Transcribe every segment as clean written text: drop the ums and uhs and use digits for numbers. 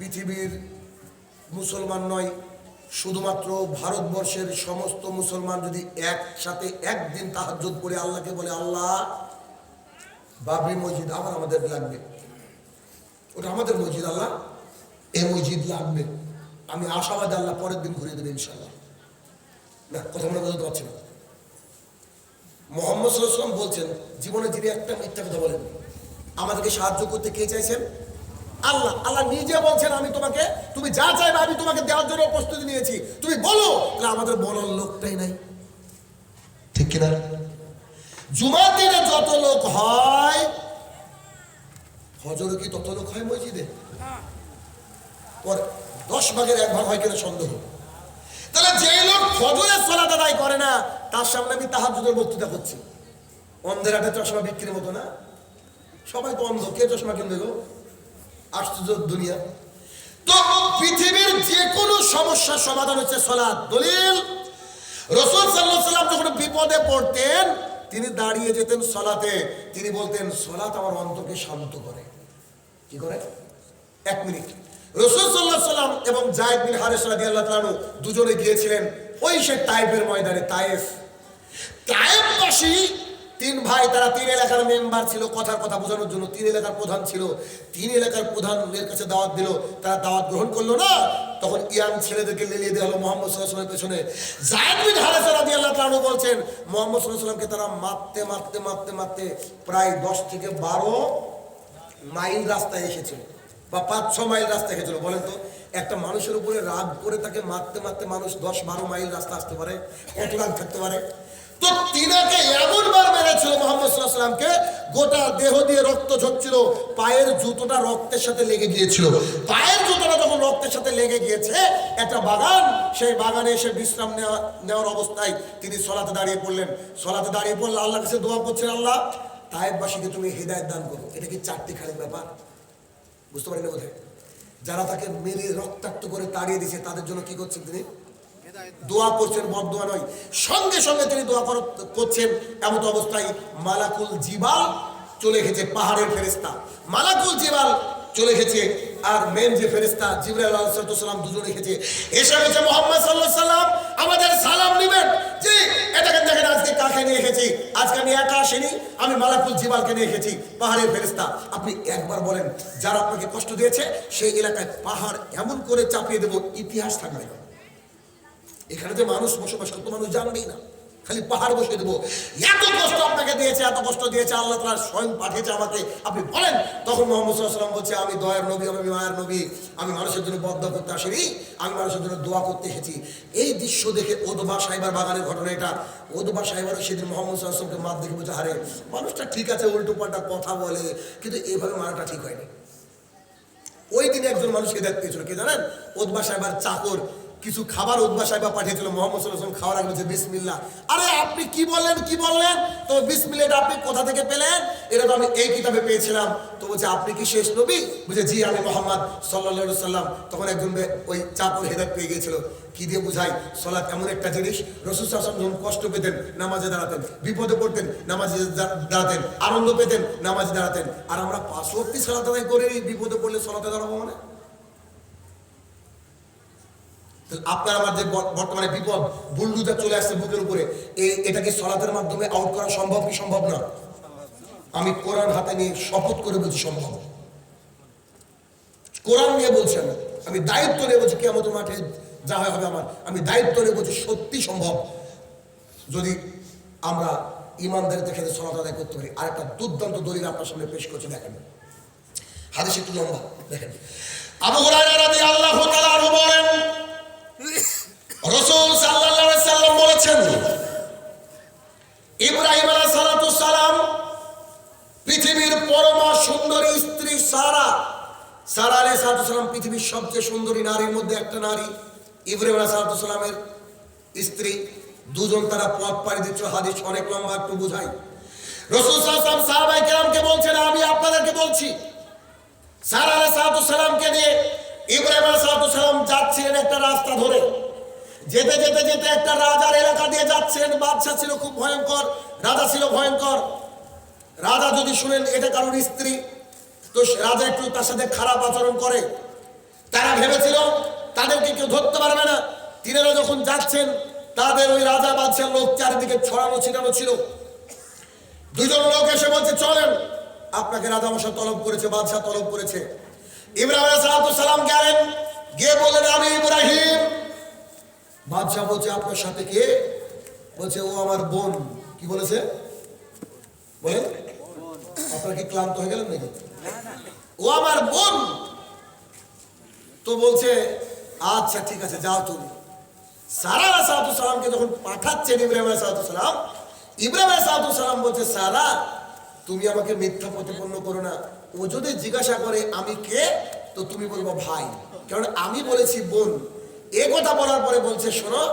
পৃথিবীর মুসলমান নয়, শুধুমাত্র ভারতবর্ষের সমস্ত মুসলমান যদি একসাথে একদিন তাহাজ্জুদ পড়ে আল্লাহকে বলে, আল্লাহ বাবরি মসজিদ আমাদের লাগবে, ওটা আমাদের মসজিদ, আল্লাহ এই মসজিদ লাগবে, আমি আশাবাদী আল্লাহ পরের দিন ঘুরিয়ে দেবে ইনশাল্লাহ। না, কথা মনে বলতে পারছি না। মুহাম্মদ সাল্লাল্লাহু আলাইহি ওয়াসাল্লাম বলছেন, জীবনে যিনি একটা মিথ্যা কথা বলেন, আমাদেরকে সাহায্য করতে কে চাইছেন? আল্লাহ। আল্লাহ নিজে বলছেন, আমি তোমাকে, তুমি যা চাইবে আমি তোমাকে দেওয়ার জন্য প্রস্তুতি নিয়েছি, তুমি বলো। তাহলে আমাদের বলার লোকটাই নাই, ঠিক কিনা? জুমার দিনে যত লোক হয়, ফজরে কি তত লোক হয় মসজিদে? পরে 10 ভাগের 1 ভাগ হয় কিনা সন্দেহ। তাহলে যে লোক ফজরের সালাত আদায় করে না, তার সামনে আমি তাহাজ্জুদের বক্তৃতা করছি। অন্ধের হাতে চশমা বিক্রির মতো না? সবাই তো অন্ধ, কে চশমা কিনবে গো? আশ্চর্য দুনিয়া। তো পৃথিবীর যে কোনো সমস্যার সমাধান হচ্ছে সালাত। দলিল, রাসূল সাল্লাল্লাহু আলাইহি ওয়াসাল্লাম যখন বিপদে পড়তেন, তিনি দাঁড়িয়ে যেতেন সালাতে। তিনি বলতেন, সালাত আমার অন্তরকে শান্ত করে। কি করে? 1 মিনিট। রাসূল সাল্লাল্লাহু আলাইহি ওয়াসাল্লাম এবং যায়েদ বিন হারেসা রাদিয়াল্লাহু তাআলা আনহু দুজনে গিয়েছিলেন ওই সে তায়েফের ময়দানে। তায়েফবাসী 3 ভাই, তারা 3 এলাকার মেম্বার ছিল। কথার কথা বোঝানোর জন্য 3 এলাকার প্রধান ছিল। 3 এলাকার প্রধানের কাছে দাওয়াত দিল, তারা দাওয়াত গ্রহণ করলো না। তখন ইয়াং ছেলেদেরকে লেলিয়ে দেওয়া হলো মুহাম্মদ সাল্লাল্লাহু আলাইহি ওয়াসাল্লামের পেছনে। যায়েদ বিন হারেসা রাদিয়াল্লাহু তাআলা আনহু বলছেন, মুহাম্মদ সাল্লাল্লাহু আলাইহি ওয়াসাল্লামকে তারা মারতে প্রায় 10 থেকে 12 মাইল রাস্তায় এসেছিল, বা 5-6 মাইল রাস্তা এসেছিল। বলেন তো, একটা মানুষের উপরে রাগ করে তাকে মারতে মানুষ 10-12 মাইল রাস্তা আসতে পারে? কত রাগ থাকতে পারে? তো তিনাকে এমন বার মেরেছিল মুহাম্মদ সাল্লাল্লাহু আলাইহি ওয়াসাল্লামকে, গোটা দেহ দিয়ে রক্ত ঝরছিল, পায়ের জুতোটা রক্তের সাথে লেগে গিয়েছিল। পায়ের জুতোটা যখন রক্তের সাথে লেগে গিয়েছে, একটা বাগান, সেই বাগানে এসে বিশ্রাম নেওয়ার অবস্থায় তিনি সালাতে দাঁড়িয়ে পড়লেন। সালাতে দাঁড়িয়ে পড়লে আল্লাহর কাছে দোয়া করছেন, আল্লাহ তায়েফবাসীকে তুমি হিদায়াত দান করো। এটা কি চারটি খালি ব্যাপার? বুঝতে পারেন না বোধহয়? যারা তাকে মেরে রক্তাক্ত করে তাড়িয়ে দিয়েছে, তাদের জন্য কি করছেন তিনি? দোয়া করছেন, বদদোয়া নয়। সঙ্গে সঙ্গে তিনি দোয়া করছেন। এমন অবস্থায় মালাকুল জিবাল চলে গেছে, পাহাড়ের ফেরেশতা মালাকুল জিবাল চলে গেছে, আর মেন যে ফেরেশতা জিবরাইল আলাইহিস সালাম দুজনে এসেছে। এসে বলছে, মুহাম্মদ সাল্লাল্লাহু আলাইহি ওয়াসাল্লাম আমাদের সালাম নেবেন। জি, এটাকে দেখেন, আজকে কাকে নিয়ে এসেছি? আজকে আমি একা আসিনি, আমি মালাকুল জিবালকে নিয়ে এসেছি, পাহাড়ের ফেরেশতা। আপনি একবার বলেন, যারা আপনাকে কষ্ট দিয়েছে সেই এলাকায় পাহাড় এমন করে চাপিয়ে দেব, ইতিহাস থাকবে না। এখানে যে মানুষ বসবাস করতো, মানুষ জানবেই না, খালি পাহাড় বসিয়ে দেবো। এত কষ্ট আপনাকে দিয়েছে, এত কষ্ট দিয়েছে, আল্লাহ তাআলা স্বয়ং পাঠিয়েছে আমাকে, আপনি বলেন। তখন মুহাম্মদ সাল্লাল্লাহু আলাইহি ওয়াসাল্লাম বলছে, আমি দয়ার নবী, আমি মায়ের নবী, আমি মানুষের জন্য বদদোয়া করতে আসিনি, আমি মানুষের জন্য দোয়া করতে এসেছি। এই দৃশ্য দেখে ওদবা সাহেবার বাগানের ঘটনা এটা। ওদবা সাহেবার সেদিন মুহাম্মদ সাল্লাল্লাহু আলাইহি ওয়াসাল্লামকে মার দেখে বলছে, আরে মানুষটা ঠিক আছে, উল্টো পাল্টা কথা বলে, কিন্তু এইভাবে মারাটা ঠিক হয়নি। ওই দিন একজন মানুষকে দেখতে পেয়েছিল, কে জানেন? ওদবা সাহেবার চাকর কিছু খাবার উদ্বা সাহেবা পাঠিয়েছিল। মুহাম্মদ সাল্লাল্লাহু আলাইহি ওয়াসাল্লাম খাওয়ার আগে বলছে, বিসমিল্লাহ। আরে আপনি কি বললেন? তো বিসমিল্লাহটা আপনি কোথা থেকে পেলেন? এটা তো আমি এই কিতাবে পেয়েছিলাম। তো বলছে, আপনি কি শেষ নবী? বলছে, জি আমি মুহাম্মদ সাল্লাল্লাহু আলাইহি ওয়াসাল্লাম। তখন একজন ওই চাকর হেদায়েত পেয়ে গিয়েছিল। কি দিয়ে বুঝাই? সালাত এমন একটা জিনিস, রাসূল সাল্লাল্লাহু আলাইহি ওয়াসাল্লাম কষ্ট পেতেন, নামাজে দাঁড়াতেন, বিপদে পড়তেন, নামাজে দাঁড়াতেন, আনন্দ পেতেন, নামাজে দাঁড়াতেন। আর আমরা 5 ওয়াক্ত সালাত আদায় করে বিপদে পড়লে সালাতে দাঁড়াবো মানে? আপনার আমার যে বর্তমানে বিপদ, বুলডুজার চলে আসছে বুকের উপরে, এটা কি সালাতের মাধ্যমে আউট করা সম্ভব কি সম্ভব না? আমি কোরআন হাতে নিয়ে শপথ করে বলছি সম্ভব। কোরআন নিয়ে বলছি, আমি দায়িত্ব নিয়ে বলছি, কিয়ামতের মাঠে যা হয় হবে আমার, আমি দায়িত্ব নিয়ে বলছি সত্যি সম্ভব, যদি আমরা ইমানদারিত্বের ক্ষেত্রে সালাত আদায় করতে পারি। আর একটা দুর্দান্ত দলিল আপনার সামনে পেশ করছি, দেখেন। হাদিস একটু লম্বা, দেখেন। আবু হুরায়রা রাদিয়াল্লাহু তাআলা আনহু বলেন, রাসূল সাল্লাল্লাহু আলাইহি সাল্লাম বলেছেন, ইব্রাহিম আলাইহিস সালাম পৃথিবীর পরমা সুন্দরী স্ত্রী সারা আলাইহিস সালাম পৃথিবীর সবচেয়ে সুন্দরী নারীর মধ্যে একটা নারী। ইব্রাহিম আলাইহিস সালামের স্ত্রী, দুজন তারা পথ পাড়ি দিচ্ছিল। হাদিস অনেক লম্বা, একটু বুঝাই। রাসূল সাল্লাল্লাহু আলাইহি ওয়াসাল্লাম সাহাবায়ে কেরামকে বলছেন, আমি আপনাদেরকে বলছি, সারা আলাইহিস সালামকে নিয়ে ইব্রাহিম আলাইহিস সালাম যাচ্ছিলেন একটা রাস্তা ধরে। যেতে যেতে যেতে একটা রাজার এলাকা দিয়ে যাচ্ছেন। বাদশা ছিল খুব ভয়ঙ্কর, রাজা ছিল ভয়ঙ্কর। রাজা যদি শুনেন এটা কারোর স্ত্রী, তো রাজা একটু তার সাথে খারাপ আচরণ করে। তারা ভেবেছিল তাদেরকে কেউ ধরতে পারবে না। তিনারা যখন যাচ্ছেন, তাদের ওই রাজা বাদশাহ লোক চারিদিকে ছড়ানো ছিটানো ছিল। দুজন লোক এসে বলছে, চলেন, আপনাকে রাজামশাই তলব করেছে, বাদশাহ তলব করেছে। ইব্রাহিম আলাইহিস সালাম গেলেন, গিয়ে বললেন, আমি ইব্রাহিম। বাদশাহ বলছে, আপনার সাথে কে? বলছে, ও আমার বোন। কি বলেছে বলেন? আপনারা কি ক্লান্ত হয়ে গেলেন নাকি? ও আমার বোন। তো বলছে, আচ্ছা ঠিক আছে, যাও তুমি। সারা আলাইহিস সালামকে যখন পাঠাচ্ছেন ইব্রাহিম আলাইহিস সালাম, ইব্রাহিম আলাইহিস সালাম বলছে, সারা তুমি আমাকে মিথ্যা প্রতিপন্ন করো না। ও যদি জিজ্ঞাসা করে আমি কে, তো তুমি বলবো ভাই, কারণ আমি বলেছি বোন। এ কথা বলার পরে বলছে, শোনো,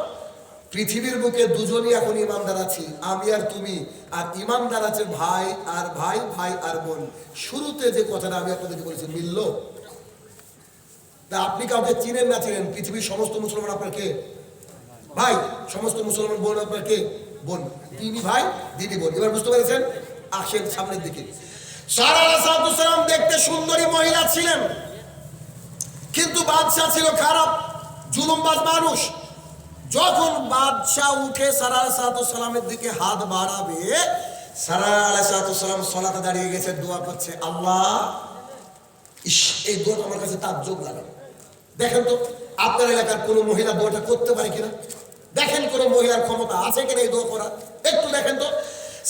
পৃথিবীর বুকে দুজনই এখন ইমানদার আছি, আমি আর তুমি। আর ইমানদার আছে ভাই আর ভাই, ভাই আর বোন। শুরুতে যে কথাটা আমি আপনাদেরকে বলেছি, মিলল? তা আপনি কাউকে চিনেন না চিনেন, পৃথিবীর সমস্ত মুসলমান আপনার কে? ভাই। সমস্ত মুসলমান বোন আপনার কে? বোন। তিনি ভাই, দিদি বোন। এবার বুঝতে পেরেছেন? আসেন সামনের দিকে। সারা আলাইহিস সালাম দেখতে সুন্দরী মহিলা ছিলেন, কিন্তু বাদশাহ ছিল খারাপ, জুলুমবাজ মানুষ। যখন বাদশাহ উঠে সারা আলাইহিস সালামের দিকে হাত বাড়াবে, সারা আলাইহিস সালাম সালাতে দাঁড়িয়ে গেছে, দোয়া করছে, আল্লাহ। এই দোয়াটা আমার কাছে তাজ্জব লাগে। দেখেন তো আপনার এলাকার কোনো মহিলা দোয়াটা করতে পারে কিনা? দেখেন কোন মহিলার ক্ষমতা আছে কিনা এই দোয়া করা, একটু দেখেন তো।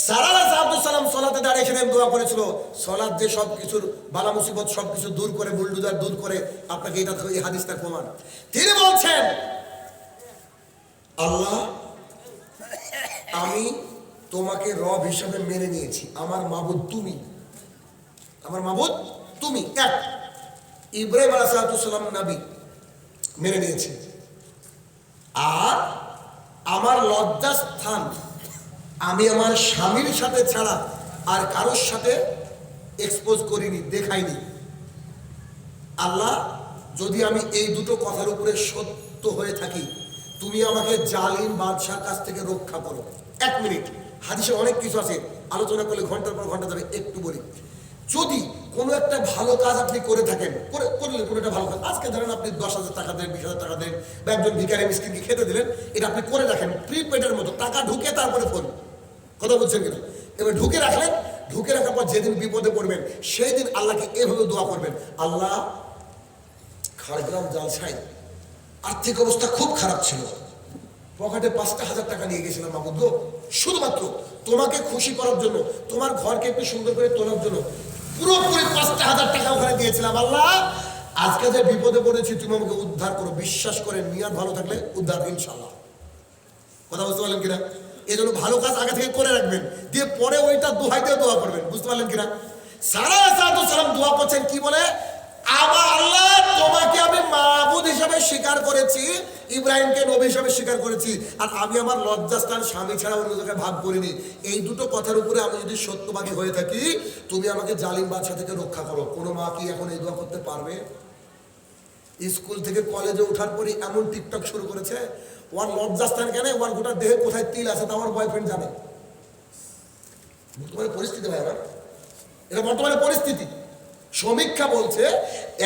সারা আলাইহিস সালাম সালাতে দাঁড়িয়েছিলেন, দোয়া করেছিল। সালাত যে সবকিছুর বালা মুসিবত সবকিছু দূর করে, বুলডোজার দূর করে, আপনাকে এটা এই হাদিসটা প্রমাণ। তিনি বলছেন, আল্লাহ, আমি তোমাকে রব হিসাবে মেনে নিয়েছি, আমার মাবুদ তুমি, আমার মাবুদ তুমি এক। ইব্রাহিম আলাইহিস সালাম নবী মেনে নিয়েছে। আর আমার লজ্জাস্থান আমি আমার স্বামীর সাথে ছাড়া আর কারোর সাথে এক্সপোজ করিনি, দেখাইনি। আল্লাহ, যদি আমি এই দুটো কথার উপরে সত্য হয়ে থাকি, তুমি আমাকে জালিম বাদশার কাছ থেকে রক্ষা করো। 1 মিনিট, হাদিসে অনেক কিছু আছে, আলোচনা করলে ঘন্টার পর ঘন্টা যাবে, একটু বলি। যদি কোনো একটা ভালো কাজ আপনি করে থাকেন, করলেন কোনো একটা ভালো কাজ, আজকে ধরেন আপনি 10,000 টাকা দেন, 20,000 টাকা দেন, বা একজন ভিখারি মিসকিনকে খেতে দিলেন, এটা আপনি করে রাখেন প্রিপেডের মতো, টাকা ঢুকে তারপরে ফোন, কথা বলছেন কিনা? এবার ঢুকে রাখলেন, ঢুকে রাখার পর যেদিন বিপদে পড়বেন সেই দিন আল্লাহকে এভাবে দোয়া করবেন, আল্লাহ, খাড়গ্রাম জালসায় আর্থিক অবস্থা খুব খারাপ ছিল, পকেটে 5,000 টাকা নিয়ে গেছিলাম মাবুদ, শুধুমাত্র তোমাকে খুশি করার জন্য, তোমার ঘরকে একটু সুন্দর করে তোলার জন্য পুরোপুরি 5,000 টাকা ওখানে দিয়েছিলাম। আল্লাহ, আজকে যে বিপদে পড়েছি তুমি আমাকে উদ্ধার করো। বিশ্বাস করে নিয়াত ভালো থাকলে উদ্ধার ইনশাআল্লাহ। কথা বুঝতে পারলেন কিনা? এই জন্য ভালো কাজ আগে থেকে করে রাখবেন, দিয়ে পরে ওইটা দোহাই দিয়ে দোয়া করবেন। বুঝতে পারলেন কিনা? সারা আলাইহিস সালাম দোয়া করছেন, কি বলে? আমার আল্লাহ, তোমাকে আমি মাবুদ হিসাবে স্বীকার করেছি, ইব্রাহিমকে নবী হিসাবে স্বীকার করেছি, আর আমি আমার লজ্জাস্থান স্বামী ছাড়া অন্য জায়গায় ভাগ করিনি। এই দুটো কথার উপরে আমি যদি সত্যবাদী হয়ে থাকি, তুমি আমাকে জালিম বাদশা থেকে রক্ষা করো। কোনো মা কি এখন এই দোয়া করতে পারবে? স্কুল থেকে কলেজে ওঠার পরে এমন টিকটক শুরু করেছে, ওর লজ্জাস্থান কেন, ওর গোটা দেহে কোথায় তিল আছে তা আমার বয়ফ্রেন্ড জানে। বর্তমানে পরিস্থিতি ভাই, এটা বর্তমানে পরিস্থিতি। সমীক্ষা বলছে,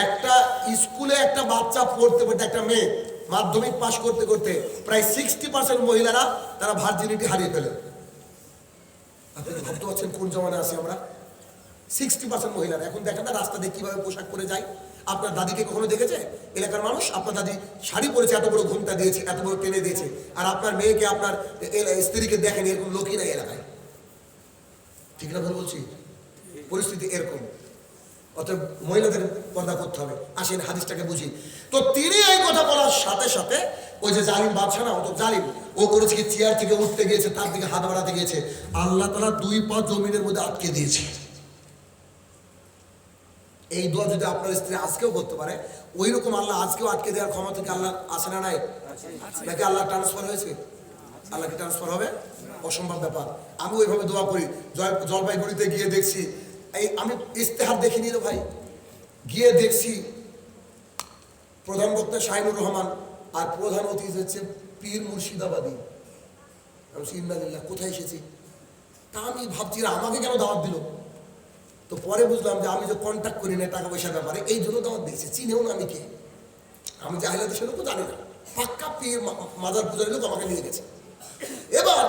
একটা স্কুলে একটা বাচ্চা পড়তে পড়তে, একটা মেয়ে মাধ্যমিক পাশ করতে করতে প্রায় 60% মহিলারা তারা ভার্জিনিটি হারিয়ে ফেলে। আপনি ভাবতে পারছেন কোন জমানে আছি আমরা? 60% মহিলারা। এখন দেখেন না রাস্তা দিয়ে কিভাবে পোশাক পরে যায়। আপনার দাদিকে কখনো দেখেছে? এলাকার মানুষ, আপনার দাদি শাড়ি পরেছে, এত বড় ঘুমটা দিয়েছে, এত বড় টেনে দিয়েছে, আর আপনার মেয়েকে, আপনার স্ত্রীকে দেখেন, এরকম লোকই নাই এলাকায়। ঠিক না ভুল বলছি? পরিস্থিতি এরকম। অতএব মহিলাদের পর্দা করতে হবে। আসেন হাদিসটাকে বুঝি। তো তিনি এই কথা বলার সাথে সাথে ওই যে জালিম বাদশা না, অত জালিম, ও করেছে কি, চেয়ার থেকে উঠতে গিয়েছে, তার দিকে হাত বাড়াতে গিয়েছে, আল্লাহ তাআলা 2 পা জমিনের মধ্যে আটকে দিয়েছে। এই দোয়া যদি আপনার স্ত্রী আজকেও করতে পারে, ওই রকম আল্লাহ আজকেও আটকে দেওয়ার ক্ষমতা কি আল্লাহ আছে না নাই? নাকি আল্লাহ ট্রান্সফার হয়েছে? আল্লাহ কি ট্রান্সফার হবে? অসম্ভব ব্যাপার। আমি ওইভাবে দোয়া করি। জলপাইগুড়িতে গিয়ে দেখছি, আমি ইস্তেহার দেখিনি রে ভাই, গিয়ে দেখছি প্রধান বক্তা শাহিনুর রহমান আর প্রধান অতিথি হচ্ছে পীর মুর্শিদাবাদী। আমি ইন্নালিল্লাহ, কোথায় এসেছি? তা আমি ভাবছি আমাকে কেন দাওয়াত দিল? তো পরে বুঝলাম যে আমি যে কন্ট্যাক্ট করি না টাকা পয়সার ব্যাপারে, এই জন্য দাওয়াত দিয়েছে, চিনেও না আমি কে। আমি জাহিলা দেশের লোক জানি না, পাক্কা পীর মাজার পূজার লোক আমাকে নিয়ে গেছে। এবার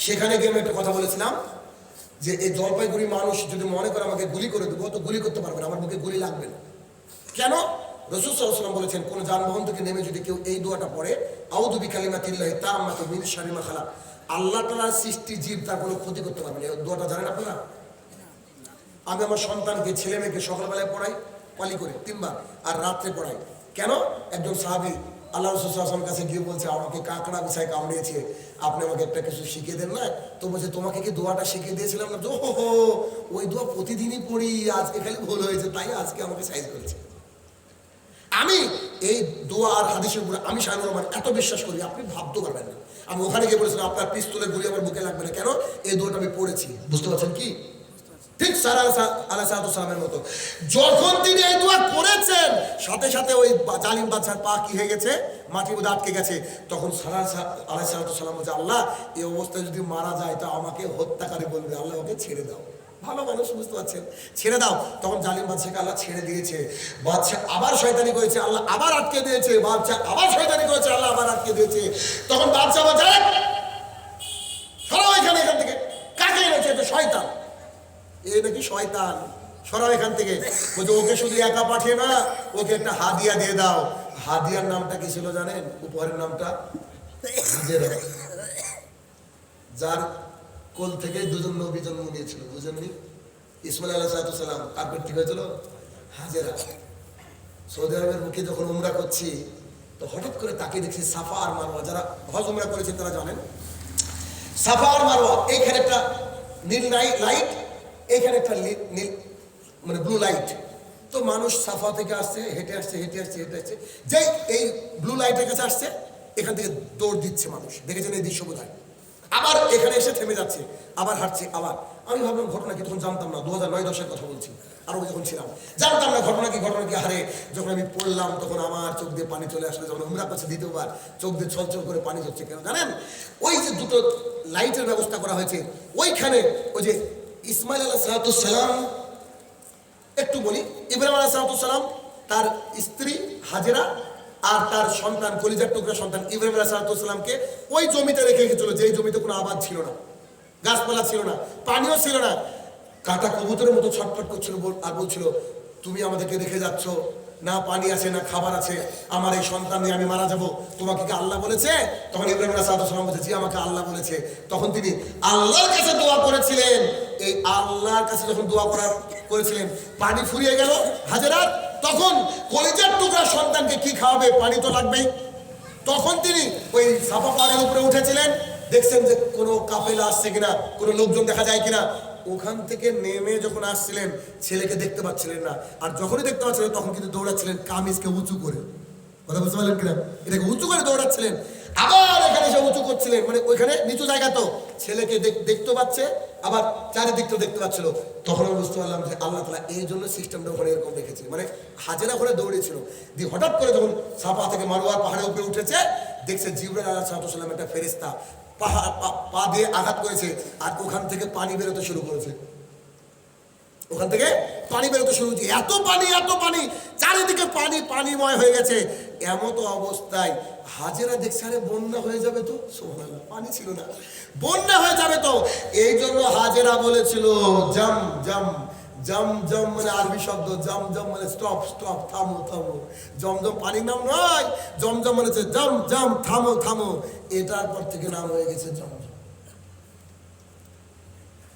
সেখানে গিয়ে আমি একটা কথা বলেছিলাম যে এই জলপাইগুড়ি মানুষ যদি মনে করে আমাকে গুলি করে দেবো, তো গুলি করতে পারবে না, আমার মুখে গুলি লাগবে না। কেন? রাসূল সাল্লাল্লাহু আলাইহি ওয়াসাল্লাম বলেছেন, কোন যানবাহন থেকে নেমে যদি কেউ এই দোয়াটা পড়ে, আউযু বিকালিমাতিল্লাহি তাম্মাতি মিন শাররি মা খালাক, আল্লাহ তাআলার সৃষ্টি জীব তার কোনো ক্ষতি করতে পারবে না। এই দোয়াটা জানেন আপনারা? আমি আমার সন্তানকে, ছেলে মেয়েকে সকালবেলায় পড়াই পালি করে 3 বার, আর রাত্রে পড়াই। কেন? একজন সাহাবী আল্লাহ রাসূল সাল্লাল্লাহু আলাইহি ওয়াসাল্লামের কাছে গিয়ে বলছে, আমাকে কাঁকড়া বিছায় কামড়িয়েছে, আপনি আমাকে একটা কিছু শিখিয়ে দেন না? তো বলছে, তোমাকে কি দোয়াটা শিখিয়ে দিয়েছিলাম না? ওই দোয়া প্রতিদিনই পড়ি, আজকে খালি ভুল হয়েছে, তাই আজকে আমাকে সাইজ করেছে। আমি এই দোয়া আর হাদিসের উপরে আমি শাহরুর রহমান এত বিশ্বাস করি, আপনি ভাবতে পারবেন না। আমি ওখানে গিয়ে বলেছিলাম, আপনার পিস্তলের গুলি আমার বুকে লাগবে না। কেন? এই দোয়াটা আমি পড়েছি। বুঝতে পারছেন কি? ঠিক সারা আলাইহিসসালামের মতো যখন তিনি এই দোয়া করেছেন, সাথে সাথে ওই জালিম বাদশার পা কি হয়ে গেছে, মাটির মধ্যে আটকে গেছে। তখন সারা আলাইহিসসালাম বলছে, আল্লাহ এই অবস্থায় যদি মারা যায় তা আমাকে হত্যাকারী বলবে, আল্লাহ ওকে ছেড়ে দাও। ভালো মানুষ, বুঝতে পারছেন, ছেড়ে দাও। তখন জালিম বাদশাকে আল্লাহ ছেড়ে দিয়েছে। বাদশা আবার শয়তানি করেছে, আল্লাহ আবার আটকে দিয়েছে। বাদশা আবার শয়তানি করেছে, আল্লাহ আবার আটকে দিয়েছে। তখন বাদশা বলছে, সরাও এখান থেকে। কাকে এনেছে? এটা শয়তান, এ নাকি শয়তান, সরাও এখান থেকে। বলছে, ওকে শুধু একা পাঠিয়ে না, ওকে একটা হাদিয়া দিয়ে দাও। হাদিয়ার নামটা কি ছিল জানেন? উপহারের নামটা হাজেরা, যার কোল থেকে 2জন নবী জন্ম নিয়েছিল। বুঝেননি? ইসমাইল আলাইহিস সালাম কার পেট থেকে হয়েছিল? হাজেরা। সৌদি আরবের মুখে যখন উমরা করছি, তো হঠাৎ করে তাকে দেখছি সাফা আর মারওয়া, যারা হজ উমরা করেছে তারা জানেন, সাফা আর মারওয়া এইখানে একটা নীল লাইট, এইখানে একটা নীল মানে ব্লু লাইট। তো মানুষ সাফা থেকে আসছে, হেঁটে আসছে, যে এই ব্লু লাইটের কাছে আসছে, এখান থেকে দৌড় দিচ্ছে মানুষ। দেখেছেন এই দৃশ্য বোধহয়? আবার এখানে এসে থেমে যাচ্ছে, আবার হাঁটছে। আবার আমি ভাবলাম ঘটনা কি, তখন জানতাম না, 2009-10-এর কথা বলছি, আরো যখন ছিলাম জানতাম না ঘটনা কি। হারে যখন আমি পড়লাম, তখন আমার চোখ দিয়ে পানি চলে আসলে। যখন উমরা করছে দ্বিতীয়বার, চোখ দিয়ে ছলছল করে পানি ঝরছে। কেন জানেন? ওই যে 2টো লাইটের ব্যবস্থা করা হয়েছে, ওইখানে ওই যে ইসমাইল আলাইহিস সালাম, একটু বলি, ইব্রাহিম আলাইহিস সালাম, তার স্ত্রী হাজেরা আর তার সন্তান, কলিজার টুকরা সন্তান ইব্রাহিম আলাইহিস সালামকে ওই জমিতে রেখে গেছিল, যে জমিতে কোনো আবাদ ছিল না, গাছপালা ছিল না, পানিও ছিল না। কাটা কবুতরের মতো ছটফট করছিল আর বলছিল, তুমি আমাদেরকে রেখে যাচ্ছ, না পানি আছে না খাবার আছে, আমার এই সন্তান নিয়ে আমি মারা যাব, তোমাকে কি আল্লাহ বলেছে? তখন ইব্রাহিম আলাইহিস সালাম বলেছে, জি আমাকে আল্লাহ বলেছে। তখন তিনি আল্লাহর কাছে দোয়া করেছিলেন। এই আল্লাহর কাছে যখন দোয়া করেছিলেন, পানি ফুরিয়ে গেল হাজেরার। তখন কলিজার টুকরা সন্তানকে কি খাওয়াবে? পানি তো লাগবেই। তখন তিনি ওই সাফা পাহাড়ের উপরে উঠেছিলেন, দেখছেন যে কোনো কাফেলা আসছে কিনা, কোনো লোকজন দেখা যায় কিনা। ওখান থেকে নেমে যখন আসছিলেন, ছেলেকে দেখতে পাচ্ছিলেন না। আর যখনই দেখতে পাচ্ছিলেন, তখন কিন্তু দৌড়াচ্ছিলেন কামিজকে উঁচু করে। কথা বুঝতে পারলেন কিনা? এটাকে উঁচু করে দৌড়াচ্ছিলেন। আবার এখানে এসে উঁচু করছিলেন, মানে ওইখানে নিচু জায়গা, তো ছেলেকে দেখতে পাচ্ছে, আবার চারিদিকটা দেখতে পাচ্ছিল। তখন আমি বুঝতে পারলাম যে আল্লাহ তাআলা এই জন্য সিস্টেমটা ওখানে এরকম রেখেছে। মানে হাজেরা ওখানে দৌড়েছিল, দিয়ে হঠাৎ করে যখন সাফা থেকে মারওয়ার পাহাড়ের উপরে উঠেছে, দেখছে জিবরাইল আলাইহিস সালাম একটা ফেরেশতা পা দিয়ে আঘাত করেছে, আর ওখান থেকে পানি বেরোতে শুরু করেছে। ওখান থেকে পানি বেরোতে শুরু হয়েছে। এত পানি, চারিদিকে পানিময় হয়ে গেছে। এমতো অবস্থায় হাজেরা দেখছে, আরে বন্যা হয়ে যাবে তো, সুবহানাল্লাহ, পানি ছিল না, বন্যা হয়ে যাবে তো। এই জন্য হাজেরা বলেছিল জাম জাম, জমজম মানে আরবি শব্দ, জমজম মানে স্টপ, থামো। জমজম পানির নাম নয়, জমজম মানে জম থামো। এটার পর থেকে নাম হয়ে গেছে জমজম।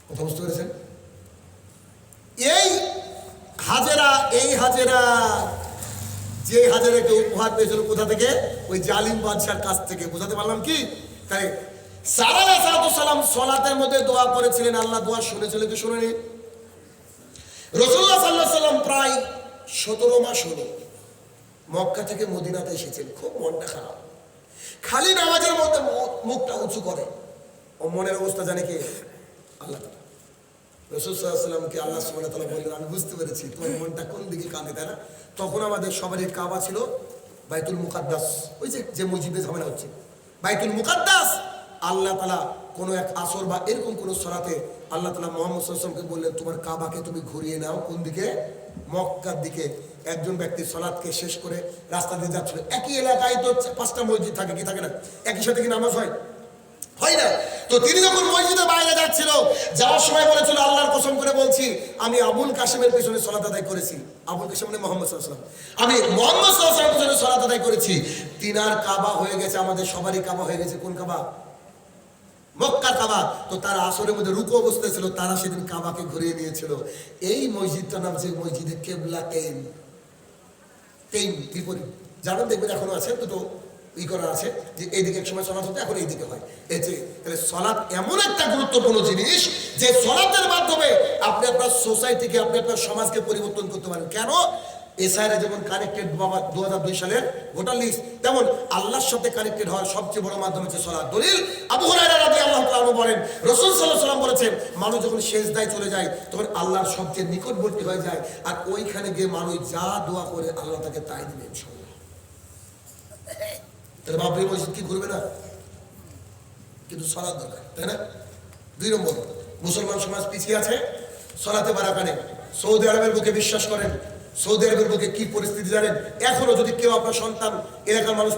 কথা বুঝতে পেরেছেন? এই হাজেরা যে হাজেরাকে উপহার পেয়েছিল কোথা থেকে? ওই জালিম বাদশার কাছ থেকে। বুঝাতে পারলাম কি? তাই সারা আলাইহিস সালাম সালাতের মধ্যে দোয়া করেছিলেন, আল্লাহ দোয়া শুনেছিল কি শুনেনি? রাসূলুল্লাহ সাল্লাল্লাহু আলাইহি ওয়াসাল্লাম প্রায় 17 মাস হলো মক্কা থেকে মদিনাতে এসেছেন। খুব মনটা খারাপ, খালি নামাজের মধ্যে মুখটা উঁচু করে। ও মনের অবস্থা জানে কি? আল্লাহ তাআলা। রাসূল সাল্লাল্লাহু আলাইহি ওয়াসাল্লামকে আল্লাহ সুবহানাহু ওয়া তাআলা বললেন, আমি বুঝতে পেরেছি তোমার মনটা কোন দিকে কাঁদে, তাই না? তখন আমাদের সবারই কাবা ছিল বাইতুল মুকাদ্দাস, ওই যে মসজিদে ঝামেলা হচ্ছে, বাইতুল মুকাদ্দাস। আল্লাহ তাআলা কোনো এক আসর বা এরকম কোনো সরাতে আল্লাহ তাআলা মুহাম্মদ সাল্লাল্লাহু আলাইহি ওয়াসাল্লামকে বললেন, তোমার কাবাকে তুমি ঘুরিয়ে নাও কোন দিকে? মক্কার দিকে। একজন ব্যক্তি সালাতকে শেষ করে রাস্তা দিয়ে যাচ্ছিল। একই এলাকায় তো 5টা মসজিদ থাকে, কি থাকে না? একই সাথে কি নামাজ হয়? হয় না। তো তিনি যখন মসজিদের বাইরে যাচ্ছিল, যাওয়ার সময় বলেছিল, আল্লাহর কসম করে বলছি, আমি আবুল কাসেমের পেছনে সালাত আদায় করেছি। আবুল কাসেম মানে মুহাম্মদ সাল্লাল্লাহু আলাইহি ওয়াসাল্লাম। আমি মুহাম্মদ সাল্লাল্লাহু আলাইহি ওয়াসাল্লামের পেছনে সালাত আদায় করেছি। তিনার কাবা হয়ে গেছে, আমাদের সবারই কাবা হয়ে গেছে। কোন কাবা? মক্কার কাবা। তো তারা আসরের মধ্যে রুকু অবস্থায় ছিল, তারা সেদিন কাবাকে ঘুরিয়ে নিয়েছিল। এই মসজিদটার নাম যে মসজিদে কেবলা তেইন, বিপরীত। জানেন, দেখবেন এখনো আছে, দুটো ই করা আছে যে এইদিকে এক সময় সালাত হতো, এখন এইদিকে হয়। এই যে তাহলে সালাত এমন একটা গুরুত্বপূর্ণ জিনিস যে সালাতের মাধ্যমে আপনি আপনার সোসাইটিকে, আপনি আপনার সমাজকে পরিবর্তন করতে পারেন। কেন? এসআইআর যেমন কানেক্টেড বাবা 2002 সালের ভোটার লিস্ট, তেমন আল্লাহর সাথে কানেক্টেড হওয়ার সবচেয়ে বড় মাধ্যম হচ্ছে সালাত। দলিল আবু হুরায়রা রাদিয়াল্লাহু তাআলা আনহু বলেন, রাসূল সাল্লাল্লাহু আলাইহি ওয়াসাল্লাম বলেছেন, মানুষ যখন সেজদায় চলে যায় তখন আল্লাহর সবচেয়ে নিকটবর্তী হয়ে যায়, আর ওইখানে গিয়ে মানুষ যা দোয়া করে আল্লাহ তাকে তাই দিবেন ইনশাআল্লাহ। তাহলে বাবরি মসজিদ কি ঘুরবে না? কিন্তু সালাত দরকার, তাই না? 2 নম্বর, মুসলমান সমাজ পিছিয়ে আছে সালাতে বারাকা নেই। সৌদি আরবের বুকে বিশ্বাস করেন, সৌদি আরবের বুকে কি পরিস্থিতি জানেন? এখনো যদি কেউ আপনার সন্তান এলাকার মানুষ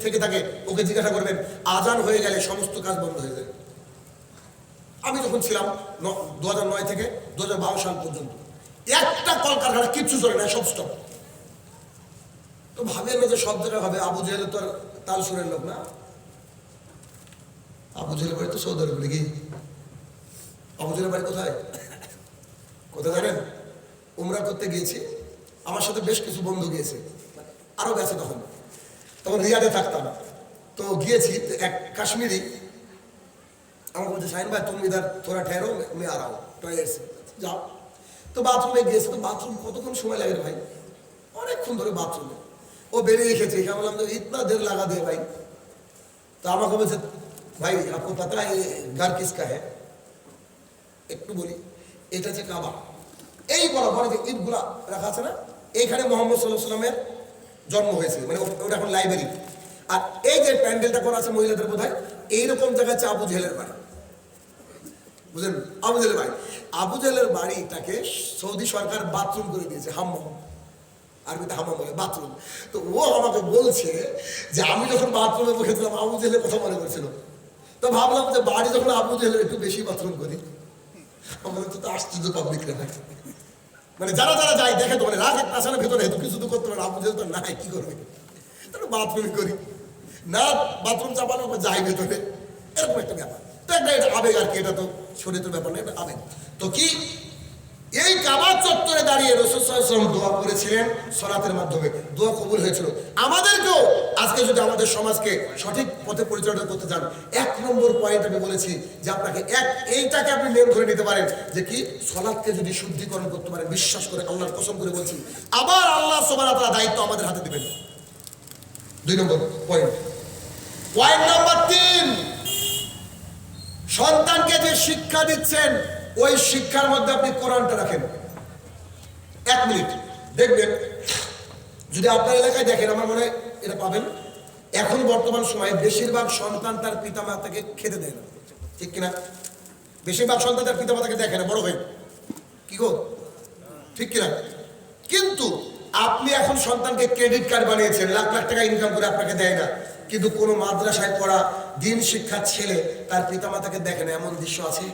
থেকে থাকে, ওকে জিজ্ঞাসা করবেন, আজান হয়ে গেলে সমস্ত কাজ বন্ধ হয়ে যায়। আমি যখন ছিলাম 2009 থেকে 2012 সাল পর্যন্ত একটা কলকারখানা কিচ্ছু চলে না, সব স্টপ। তো ভাবেন না যে সব জায়গায় হবে। আবু জেহেল তো আর তাল সুরের লোক না। আবু জেহেলের বাড়ি তো সৌদি আরবে নাকি? আবু জেহেলের বাড়ি কোথায়? কোথায় জানেন? উমরা করতে গিয়েছি, আমার সাথে বেশ কিছু বন্ধু গিয়েছে, আরো গেছে। তখন রিয়াদে থাকতাম। তো গিয়েছি, এক কাশ্মীরি আমাকে বলছে, শাহিন ভাই তুমি ইধার থোড়া ঠেরো, আমি আর আও টয়লেট সে যাও। তো বাথরুমে গিয়েছে। তো বাথরুম কতক্ষণ সময় লাগে ভাই? অনেকক্ষণ ধরে বাথরুমে। ও বেরিয়ে এসেছে, আমি বললাম যে ইতনা দের লাগা দিয়ে ভাই। তো আমাকে বলছে, ভাই আপনি পাতা ঘর কিসকা হ্যাঁ? একটু বলি, এটা হচ্ছে কাবা। এই বরাবর যে ইটগুলা রাখা আছে না, এইখানে মোহাম্মদ সাল্লাল্লাহু আলাইহি ওয়াসাল্লামের জন্ম হয়েছে, মানে ওটা এখন লাইব্রেরি। আর এই যে প্যান্ডেলটা করা আছে মহিলাদের বোধহয়, এইরকম জায়গা হচ্ছে আবু জেহেলের বাড়ি। বুঝলেন? আবু জেহেলের বাড়ি। আবু জেহেলের বাড়িটাকে সৌদি সরকার বাথরুম করে দিয়েছে, হাম্মাম, আরবিতে হাম্মাম বলে বাথরুম। তো ও আমাকে বলছে যে আমি যখন বাথরুমে বসেছিলাম আবু জেহেলের কথা মনে করছিল। তো ভাবলাম যে বাড়ি যখন আবু জেহেলের একটু বেশি বাথরুম করি। আমাদের তো আশ্চর্য পাবলিক রে, মানে যারা যারা যায় দেখে তো, মানে রাগ একটা আসে না ভেতরে, হেতু কিছু তো করতে পারে। আবু জেহেল তো নাই, কি করবে? তাহলে বাথরুমে করি না, বাথরুম চাপানো যাই ভেতরে, এরকম একটা ব্যাপার। তো একটা এটা আবেগ আর কি, এটা তো শরীরের ব্যাপার না, এটা আবেগ। তো কি এই কাবা চত্বরে দাঁড়িয়ে রাসূল সাল্লাল্লাহু আলাইহি ওয়াসাল্লাম দোয়া করেছিলেন সালাতের মাধ্যমে, দোয়া কবুল হয়েছিল। আমাদেরকেও আজকে যদি আমাদের সমাজকে সঠিক পথে পরিচালনা করতে চান, 1 নম্বর পয়েন্ট আমি বলেছি যে আপনাকে এইটাকে আপনি মেন ধরে নিতে পারেন যে কি, সালাতকে যদি শুদ্ধিকরণ করতে পারেন, বিশ্বাস করে আল্লাহর কসম করে বলছি, আবার আল্লাহ সুবহানাহু ওয়া তাআলা দায়িত্ব আমাদের হাতে দিবেন। 2 নম্বর পয়েন্ট। পয়েন্ট নাম্বার 3, সন্তানকে যে শিক্ষা দিচ্ছেন ওই শিক্ষার মধ্যে আপনি কোরআনটা রাখেন। 1 মিনিট দেখবেন, যদি আপনার এলাকায় দেখেন, আমার মনে হয় এটা পাবেন, এখন বর্তমান সময়ে বেশিরভাগ সন্তান তার পিতা মাতাকে খেতে দেয় না, ঠিক কিনা? বেশিরভাগ সন্তান তার পিতা মাতাকে দেখে না বড় হয়ে, কি গো, ঠিক কিনা? কিন্তু আপনি এখন সন্তানকে ক্রেডিট কার্ড বানিয়েছেন, লাখ লাখ টাকা ইনকাম করে আপনাকে দেয় না। কিন্তু কোনো মাদ্রাসায় পড়া দিন শিক্ষার ছেলে তার পিতা মাতাকে দেখে না, এমন দৃশ্য আছে?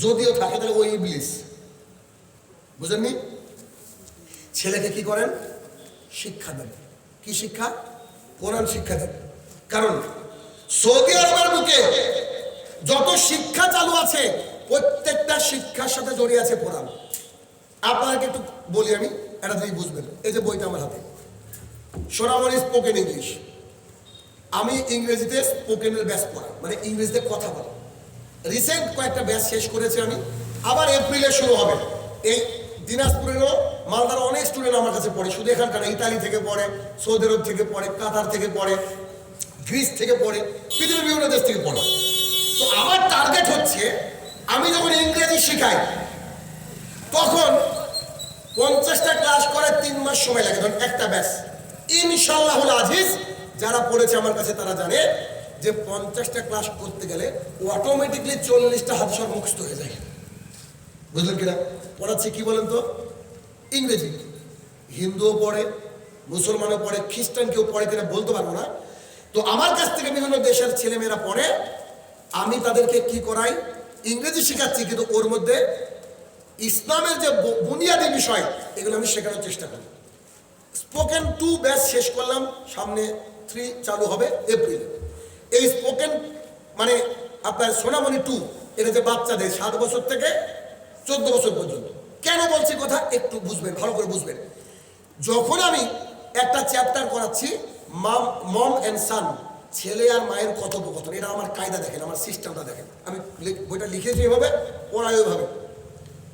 যদিও থাকে তাহলে ওই ইবলিস, বুঝেননি? ছেলেকে কি করেন? শিক্ষা দেন। কি শিক্ষা? কোরআন শিক্ষা দেন। কারণ সৌদি আরবের বুকে যত শিক্ষা চালু আছে প্রত্যেকটা শিক্ষার সাথে জড়িয়ে আছে কোরআন। আপনাকে একটু বলি আমি, এটা যদি বুঝবেন, এই যে বইটা আমার হাতে, সোনামণি স্পোকেন ইংলিশ। আমি ইংরেজিতে স্পোকেনের ব্যাচ পড়াই, মানে ইংরেজিতে কথা বলা। রিসেন্ট কয়েকটা ব্যাচ শেষ করেছি আমি, আবার এপ্রিলে শুরু হবে। এই দিনাজপুরেরও মালদার অনেক স্টুডেন্ট আমার কাছে পড়ে, শুধু এখানকার না, ইতালি থেকে পড়ে, সৌদি আরব থেকে পড়ে, কাতার থেকে পড়ে, গ্রিস থেকে পড়ে, পৃথিবীর বিভিন্ন দেশ থেকে পড়ে। তো আমার টার্গেট হচ্ছে, আমি যখন ইংরেজি শেখাই তখন 50টা ক্লাস করে 3 মাস সময় লাগে, ধরুন একটা ব্যাচ। ইনশাআল্লাহুল আজিজ যারা পড়েছে আমার কাছে তারা জানে যে 50টা ক্লাস করতে গেলে অটোমেটিকলি 40টা হাদিস মুখস্থ হয়ে যায়। বুঝলেন কিনা? পড়াচ্ছি কি বলেন তো, ইংরেজি। হিন্দুও পড়ে, মুসলমানও পড়ে, খ্রিস্টান কেউ পড়ে কিনা বলতে পারবো না। তো আমার কাছ থেকে বিভিন্ন দেশের ছেলেমেয়েরা পড়ে, আমি তাদেরকে কি করাই, ইংরেজি শেখাচ্ছি, কিন্তু ওর মধ্যে ইসলামের যে বুনিয়াদী বিষয় এগুলো আমি শেখানোর চেষ্টা করি। স্পোকেন 2 ব্যাচ শেষ করলাম, সামনে 3 চালু হবে এপ্রিলে। এই স্পোকেন মানে আপনার সোনামণি 2, এটা যে বাচ্চাদের 7 বছর থেকে 14 বছর পর্যন্ত। কেন বলছি কথা একটু বুঝবেন, ভালো করে বুঝবেন। যখন আমি একটা চ্যাপ্টার করাচ্ছি মম অ্যান্ড সান, ছেলে আর মায়ের কথোপকথন, এটা আমার কায়দা দেখেন, আমার সিস্টেমটা দেখেন। আমি বইটা লিখেছি এভাবে, পড়াই ওইভাবে।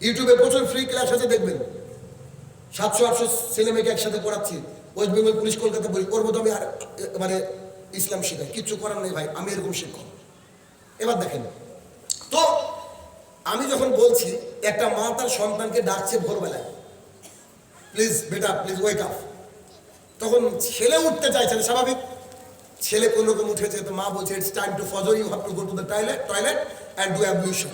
ইউটিউবে প্রচুর ফ্রি ক্লাস আছে, দেখবেন 700-800 ছেলে মেয়েকে একসাথে পড়াচ্ছি। ওয়েস্ট বেঙ্গল পুলিশ কলকাতা বলি, ওর মধ্যে আমি মানে ইসলাম শেখাই, কিচ্ছু করার নেই ভাই, আমি এরকম শিক্ষক। এবার দেখেন তো, আমি যখন বলছি একটা মা তার সন্তানকে ডাকছে ভোরবেলায়, প্লিজ বেটা প্লিজ ওয়েক আপ, তখন ছেলে উঠতে চাইছে না, স্বাভাবিক। ছেলে কোন রকম উঠেছে, তো মা বলছে it's time to Fajr, you have to go to the toilet and do ablution.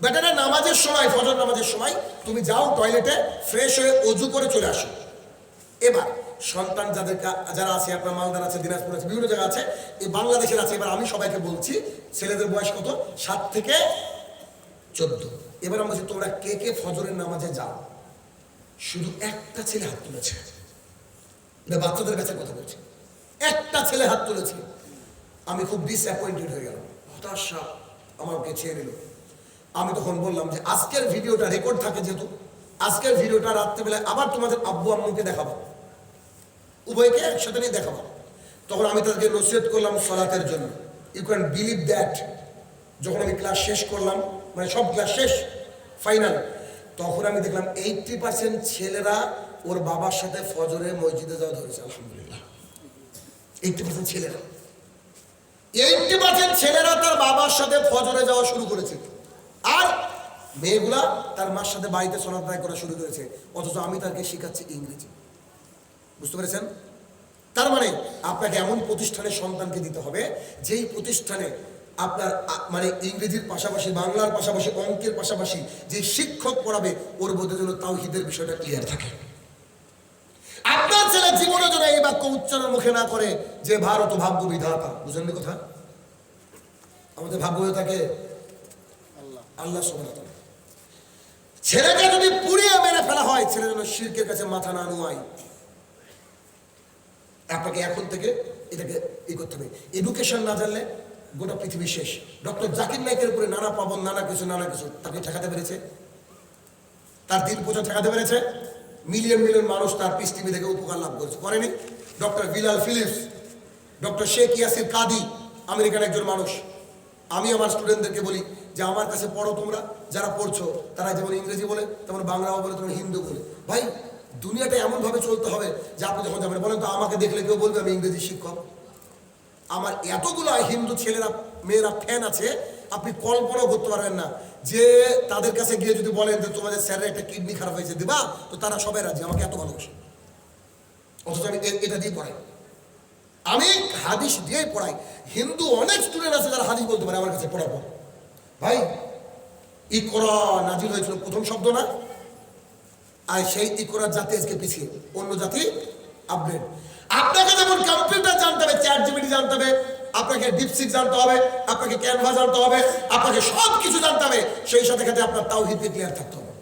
বেটারা নামাজের সময়, ফজর নামাজের সময় তুমি যাও টয়লেটে, ফ্রেশ হয়ে অজু করে চলে আসো। এবার সন্তান যারা আছে, আপনার মালদার আছে, দিনাজপুর আছে, বিভিন্ন জায়গা আছে, এই বাংলাদেশের আছে। এবার আমি সবাইকে বলছি ছেলেদের বয়স কত, 7 থেকে 14। এবার আমি বলছি তোমরা কে কে ফজরের নামাজে যাও? শুধু একটা ছেলে হাত তুলেছে, বাচ্চাদের কাছে কথা বলছি, একটা ছেলে হাত তুলেছে। আমি খুব ডিসঅ্যাপয়েন্টেড হয়ে গেলাম, হতাশা আমাকে ছেড়ে নিল। আমি তখন বললাম যে আজকের ভিডিওটা রেকর্ড থাকে, যেহেতু আজকের ভিডিওটা রাত্রেবেলায় আবার তোমাদের আব্বু আম্মুকে দেখাবো, উভয়কে একসাথে নিয়ে দেখাবো। তখন আমি তাদেরকে নসিহত করলাম সালাতের জন্য। ইউ ক্যান বিলিভ দ্যাট, যখন আমি ক্লাস শেষ করলাম, মানে সব ক্লাস শেষ ফাইনাল, তখন আমি দেখলাম 80% ছেলেরা ওর বাবার সাথে ফজরে মসজিদে যাওয়া ধরেছে। আলহামদুলিল্লাহ, 80% ছেলেরা, 80% ছেলেরা তার বাবার সাথে ফজরে যাওয়া শুরু করেছে। আর মেয়েগুলা তার মার সাথে বাড়িতে সালাত আদায় করা শুরু করেছে, অথচ আমি তাকে শেখাচ্ছি ইংরেজি। বুঝতে পেরেছেন? তার মানে আপনাকে এমন প্রতিষ্ঠানে সন্তানকে দিতে হবে, যেই প্রতিষ্ঠানে আপনার মানে ইংরেজির পাশাপাশি, বাংলার পাশাপাশি, অঙ্কের পাশাপাশি যে শিক্ষক পড়াবে ওর মধ্যে যেন তাওহীদের বিষয়টা ক্লিয়ার থাকে। আপনার ছেলে জীবনে যেন এই বাক্য উচ্চারণ মুখে না করে যে ভারত ভাগ্য বিধাতা। বুঝলেন কথা? আমাদের ভাগ্য থাকে আল্লাহ সুবহানাহু ওয়া তাআলা। ছেলেকে যদি পুড়িয়ে মেরে ফেলা হয়, ছেলে যেন শিরকের কাছে মাথা না নুয়ায়। আপনাকে এখন থেকে এটাকে করতে হবে। এডুকেশন না জানলে গোটা পৃথিবী শেষ। ডক্টর জাকির নাইকের উপরে নানা পাবন, নানা কিছু তাকে ঠেকাতে পেরেছে, তার দিন পূজা ঠেকাতে পেরেছে। মিলিয়ন মিলিয়ন মানুষ তার পিস টিভি থেকে উপকার লাভ করেছে, করেনি? Doctor Bilal Philips, doctor Sheikh Yasir Qadhi, আমেরিকার একজন মানুষ। আমি আমার স্টুডেন্টদেরকে বলি যে আমার কাছে পড়ো তোমরা, যারা পড়ছো তারা যেমন ইংরেজি বলে, তেমন বাংলাও বলে, তেমন হিন্দু বলে। ভাই দুনিয়াটা এমনভাবে চলতে হবে যে আপনি যখন যাবেন বলেন তো আমাকে দেখলে কেউ বলবে আমি ইংরেজি শিক্ষক? আমার এতগুলো হিন্দু ছেলেরা মেয়েরা ফ্যান আছে, আপনি কল্পনাও করতে পারবেন না। যে তাদের কাছে গিয়ে যদি বলেন যে তোমাদের স্যারের একটা কিডনি খারাপ হয়েছে দিবা, তো তারা সবাই রাজি, আমাকে এত ভালোবাসে। অথচ আমি এটা দিয়ে পড়াই, আমি হাদিস দিয়েই পড়াই। হিন্দু অনেক স্টুডেন্ট আছে যারা হাদিস বলতে পারে আমার কাছে পড়াবো। ভাই ইকরা নাজিল হয়েছিল প্রথম শব্দ না, আর সেই ইকরার জাতি আজকে পিছিয়ে, অন্য জাতি আপডেট। আপনাকে যেমন কম্পিউটার জানতে হবে, চ্যাট জিপিটি জানতে হবে, আপনাকে ডিপসিক জানতে হবে, আপনাকে ক্যানভা জানতে হবে, আপনাকে সব কিছু জানতে হবে, সেই সাথে সাথে আপনার তাওহীদকে ক্লিয়ার থাকতে হবে।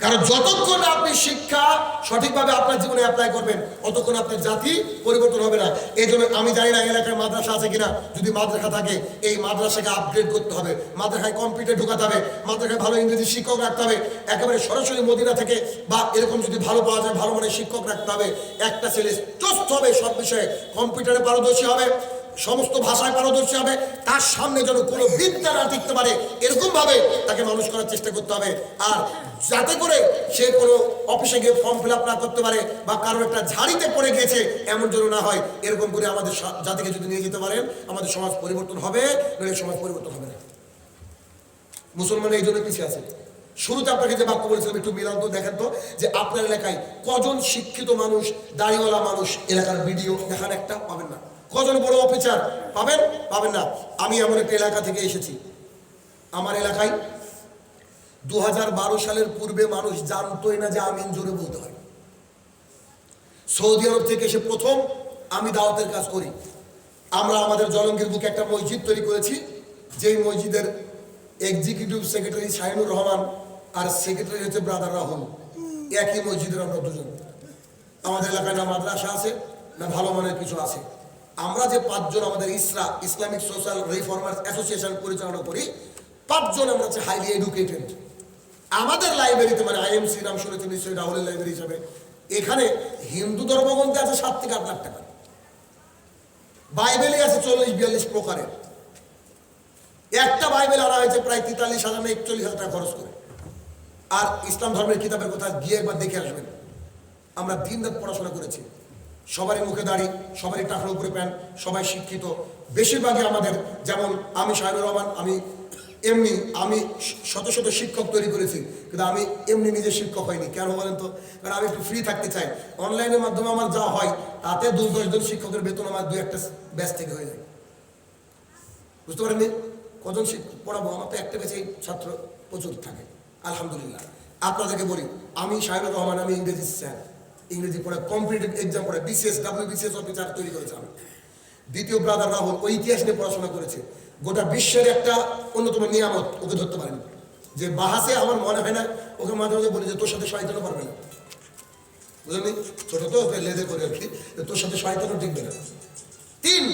কারণ যতক্ষণ আপনি শিক্ষা সঠিকভাবে আপনার জীবনে অ্যাপ্লাই করবেন, ততক্ষণ আপনার জাতি পরিবর্তন হবে না। এই জন্য আমি জানি না এলাকায় মাদ্রাসা আছে কিনা, যদি মাদ্রাসা থাকে এই মাদ্রাসাকে আপগ্রেড করতে হবে, মাদ্রাসায় কম্পিউটার ঢোকাতে হবে, মাদ্রাসায় ভালো ইংরেজি শিক্ষক রাখতে হবে, একেবারে সরাসরি মদিনা থেকে বা এরকম যদি ভালো পাওয়া যায় ভালো মানের শিক্ষক রাখতে হবে। একটা ছেলে চোস্ত হবে, সব বিষয়ে কম্পিউটারে পারদর্শী হবে, সমস্ত ভাষায় পারদর্শী হবে, তার সামনে যেন কোনো বিদ্যা না টিকতে পারে এরকম ভাবে তাকে মানুষ করার চেষ্টা করতে হবে। আর যাতে করে সে কোনো অফিসে গিয়ে ফর্ম ফিল আপ না করতে পারে বা কারোর একটা ঝাড়িতে পড়ে গিয়েছে এমন যেন না হয়। এরকম করে আমাদের জাতিকে যদি নিয়ে যেতে পারেন, আমাদের সমাজ পরিবর্তন হবে, নইলে সমাজ পরিবর্তন হবে না। মুসলমান এই জন্য পিছিয়ে আছে। শুরুতে আপনাকে যে বাক্য বলেছিলাম একটু মিলান তো, দেখেন তো যে আপনার এলাকায় কজন শিক্ষিত মানুষ, দাড়িওয়ালা মানুষ এলাকার ভিডিও দেখান, একটা পাবেন না। কজন বড় অফিসার পাবেন? পাবেন না। আমি এমন একটা এলাকা থেকে এসেছি, আমার এলাকায় 2012 সালের পূর্বে মানুষ জানতোই না যে আমিন জোরে বলতে হয়। সৌদি আরব থেকে এসে প্রথম আমি দাওয়াতের কাজ করি। আমরা আমাদের জলঙ্গির বুকে একটা মসজিদ তৈরি করেছি, যেই মসজিদের এক্সিকিউটিভ সেক্রেটারি শাহিনুর রহমান আর সেক্রেটারি হচ্ছে ব্রাদার রাহুল। একই মসজিদের আমরা দুজন। আমাদের এলাকায় না মাদ্রাসা আছে না ভালো মানের কিছু আছে। আমরা যে 5 জন আমাদের ইসলামিক সোশ্যাল রিফর্মার্স অ্যাসোসিয়েশন পরিচালনা করি, 5 জন আমরা হচ্ছে হাইলি এডুকেটেড। আমাদের লাইব্রেরিতে, মানে আইএমসি নাম শুনেছেন নিশ্চয়ই, রাহুলের লাইব্রেরি হিসাবে, এখানে হিন্দু ধর্মগ্রন্থে আছে 7 থেকে 8 লাখ টাকা। বাইবেলই আছে 40-42 প্রকারের। একটা বাইবেল আনা হয়েছে প্রায় 43,000 না 41,000 টাকা খরচ করে। আর ইসলাম ধর্মের কিতাবের কথা গিয়ে একবার দেখে আসবেন। আমরা দিন রাত পড়াশোনা করেছি, সবারই মুখে দাড়ি, সবারই টাকার উপরে প্যান্ট, সবাই শিক্ষিত। বেশিরভাগই আমাদের, যেমন আমি শাহিনুর রহমান, আমি শত শত শিক্ষক তৈরি করেছি, কিন্তু আমি এমনি নিজে শিক্ষক হয়নি। কেন বলেন তো? কারণ আমি একটু ফ্রি থাকতে চাই। অনলাইনের মাধ্যমে আমার যা হয় তাতে 2-10 জন শিক্ষকের বেতন আমার 2-1টা ব্যাচ থেকে হয়ে যায়। বুঝতে পারেননি? কজন শিক্ষক পড়াবো? আমার তো একটা ব্যাচেই ছাত্র প্রচুর থাকে, আলহামদুলিল্লাহ। আপনাদেরকে বলি, আমি শাহিনুর রহমান, আমি ইংরেজি স্যার, ইংরেজি পড়ে কম্পিটিটিভ এক্সাম পড়ে বিসিএস WBCS অফিসার তৈরি করেছে আমি। দ্বিতীয় ব্রাদার রাহুল ওই ইতিহাস নিয়ে পড়াশোনা করেছে। গোটা বিশ্বের একটা অন্যতম নিয়ামত, ওকে ধরতে পারেন যে বাহাসে আমার মনে হয় না, ওকে মাঝে মাঝে বলি যে তোর সাথে শয়তানও পারবে না। বুঝলেন? ছোট তো ওকে লেদে করে আর কি, তোর সাথে শয়তানও টিকবে না। 3,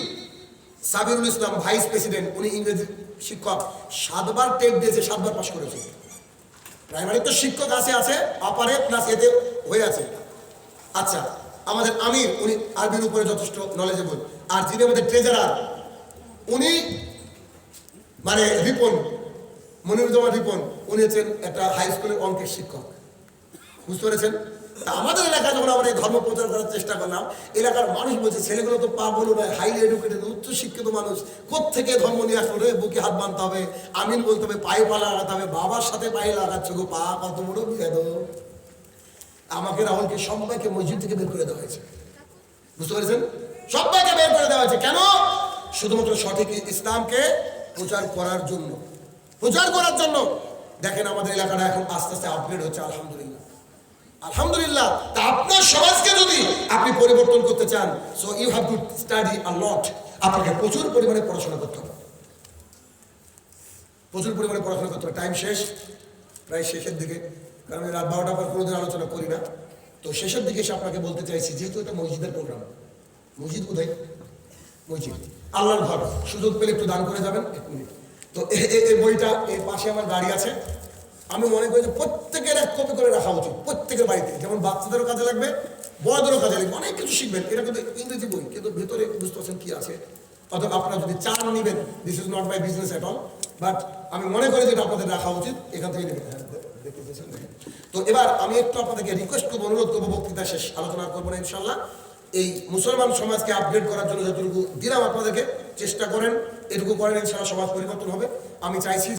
সাবিরুল ইসলাম, ভাইস প্রেসিডেন্ট, উনি ইংরেজি শিক্ষক, 7 বার টেট দিয়েছে, 7 বার পাশ করেছে। প্রাইমারি তো শিক্ষক আছে আপারে প্লাস এতে হয়ে আছে। আচ্ছা, আমাদের আমির, উনি আরবির উপরে যথেষ্ট নলেজেবল। আর যিনি আমাদের ট্রেজারার, উনি মানে মনিরুজ্জামান রিপন, উনি হচ্ছেন একটা হাই স্কুলের অঙ্কের শিক্ষক। বুঝতে পেরেছেন? তা আমাদের এলাকায় যখন আমরা এই ধর্ম প্রচার করার চেষ্টা করলাম, এলাকার মানুষ বলছে ছেলেগুলো তো পাগল নয়, হাইলি এডুকেটেড, উচ্চ শিক্ষিত মানুষ, কোত্থেকে ধর্ম নিয়ে আসলো রে? বুকে হাত বাঁধতে হবে, আমিন বলতে হবে, পায়ে পা লাগাতে হবে। বাবার সাথে পায়ে লাগাচ্ছ গো, পা কত বড় বিয়াদ। আমাকে রাহুলকে সবাইকে মসজিদ থেকে বের করে দেওয়া হয়েছে। বুঝতে পেরেছেন? সবাইকে বের করে দেওয়া হয়েছে। কেন? শুধুমাত্র সঠিক ইসলামকে প্রচার করার জন্য। দেখেন আমাদের এলাকাটা এখন আস্তে আস্তে আপগ্রেড হচ্ছে, আলহামদুলিল্লাহ। তা আপনার সমাজকে যদি আপনি পরিবর্তন করতে চান, so you have to study a lot. আপনাকে প্রচুর পরিমাণে পড়াশোনা করতে হবে, টাইম শেষ, প্রায় শেষের দিকে, কারণ আমি রাত 12টা পর কোনোদিন আলোচনা করি না। তো শেষের দিকে এসে আপনাকে বলতে চাইছি, যেহেতু এটা মসজিদের প্রোগ্রাম, মসজিদ কোথায়? মসজিদ আল্লাহর ঘর। সুযোগ পেলে একটু দান করে যাবেন। 1 মিনিট। তো এই বইটা, এর পাশে আমার গাড়ি আছে, আমি মনে করি যে প্রত্যেকের 1 কপি করে রাখা উচিত, প্রত্যেকের বাড়িতে। যেমন বাচ্চাদেরও কাজে লাগবে, বড়দেরও কাজে লাগবে, অনেক কিছু শিখবেন। এটা কিন্তু ইংরেজি বই, কিন্তু ভেতরে বুঝতে পারছেন কি আছে। অথবা আপনারা যদি চান নিবেন, this is not my business at all, but আমি মনে করি যে এটা আপনাদের রাখা উচিত, এখান থেকে নেবেন। তো এবার আমি একটু আপনাদেরকে রিকোয়েস্ট করবো, অনুরোধ করবো, বক্তৃতা শেষ, আলোচনা করবো না ইনশাল্লাহ। এই মুসলমান সমাজকে আপগ্রেড করার জন্য যতটুকু দিলাম আপনাদেরকে, চেষ্টা করেন, এটুকু করেন, ইনশাল্লাহ সমাজ পরিবর্তন হবে। আমি চাইছি